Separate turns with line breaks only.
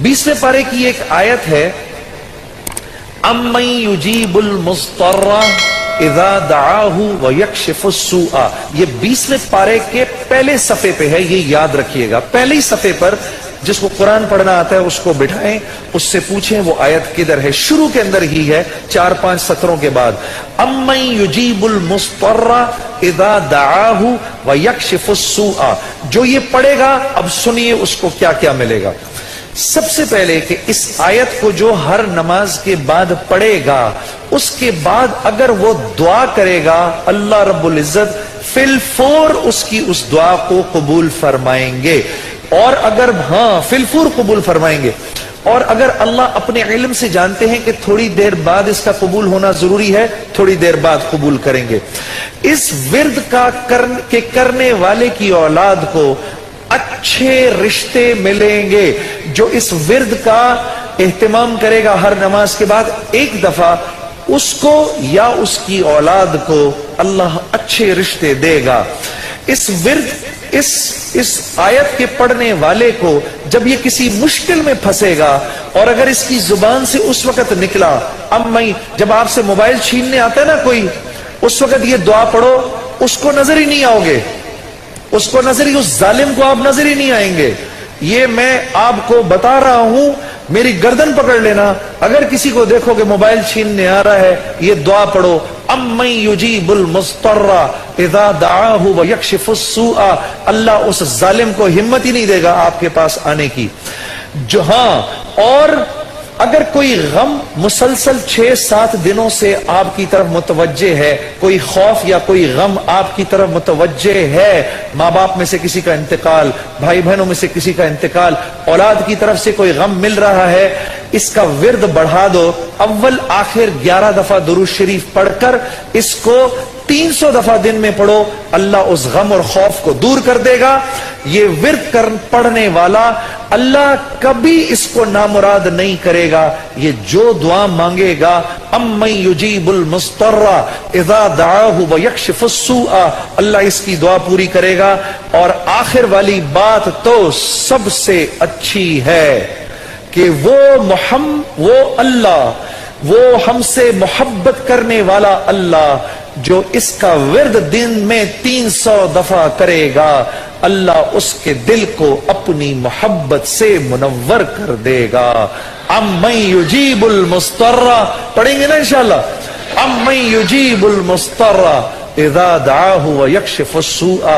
20वें पारे की एक आयत है, अम्मन युजीबुल मुस्तर्रा इज़ा दआहु व यक्शिफुस सूआ। ये 20वें पारे के पहले सफ़े पे है, ये याद रखिएगा। पहले ही सफ़े पर जिसको कुरान पढ़ना आता है उसको बिठाएं, उससे पूछें वो आयत किधर है। शुरू के अंदर ही है, 4-5 सत्रों के बाद। अम्मन युजीबुल मुस्तर्रा इज़ा दआहु व यक्शिफुस सूआ। जो ये पढ़ेगा, अब सुनिए उसको क्या क्या मिलेगा। सबसे पहले कि इस आयत को जो हर नमाज के बाद पढ़ेगा, उसके बाद अगर वो दुआ करेगा, अल्लाह रब्बुल इज्जत फिलफोर उसकी उस दुआ को कबूल फरमाएंगे। और अगर फिलफूर कबूल फरमाएंगे। और अगर अल्लाह अपने इल्म से जानते हैं कि थोड़ी देर बाद इसका कबूल होना जरूरी है, थोड़ी देर बाद कबूल करेंगे। इस विर्द का करने वाले की औलाद को अच्छे रिश्ते मिलेंगे। जो इस विर्द का एहतमाम करेगा हर नमाज के बाद एक दफा, उसको या उसकी औलाद को अल्लाह अच्छे रिश्ते देगा। इस विर्द इस आयत के पढ़ने वाले को जब ये किसी मुश्किल में फंसेगा, और अगर इसकी जुबान से उस वक्त निकला, अम्मी, जब आपसे मोबाइल छीनने आता है ना कोई, उस वक्त ये दुआ पढ़ो, उसको नजर ही नहीं आओगे, उसको नजर ही, उस जालिम को आप नजर ही नहीं आएंगे। ये मैं आपको बता रहा हूं, मेरी गर्दन पकड़ लेना। अगर किसी को देखोगे मोबाइल छीनने आ रहा है, ये दुआ पढ़ो, अम्मन युजीबुल मुस्तर्रा इज़ा दआहु व यक्शिफुस सूआ। अल्लाह उस जालिम को हिम्मत ही नहीं देगा आपके पास आने की। जो और अगर कोई गम मुसलसल 6-7 दिनों से आपकी तरफ मुतवज्जे है, कोई खौफ या कोई गम आपकी तरफ मुतवज्जे है, माँ बाप में से किसी का इंतकाल, भाई बहनों में से किसी का इंतकाल, औलाद की तरफ से कोई गम मिल रहा है, इसका विर्द बढ़ा दो। अव्वल आखिर 11 दफा दुरूद शरीफ पढ़कर इसको 300 दफा दिन में पढ़ो, अल्लाह उस गम और खौफ को दूर कर देगा। ये विर्द पढ़ने वाला अल्लाह कभी इसको नामुराद नहीं करेगा। ये जो दुआ मांगेगा, अम्मन युजीबुल मुस्तर्रा इज़ा दआहु व यक्शिफुस सूआ, अल्लाह इसकी दुआ पूरी करेगा। और आखिर वाली बात तो सबसे अच्छी है कि वो अल्लाह, वो हमसे मोहब्बत करने वाला अल्लाह, जो इसका विर्द दिन में 300 दफा करेगा, अल्लाह उसके दिल को अपनी मोहब्बत से मुनव्वर कर देगा। अम्मन युजीबुल मुस्तर्रा, पढ़ेंगे ना इंशाअल्लाह। अम्मन युजीबुल मुस्तर्रा इज़ा दआहु व यक्शिफुस सूआ।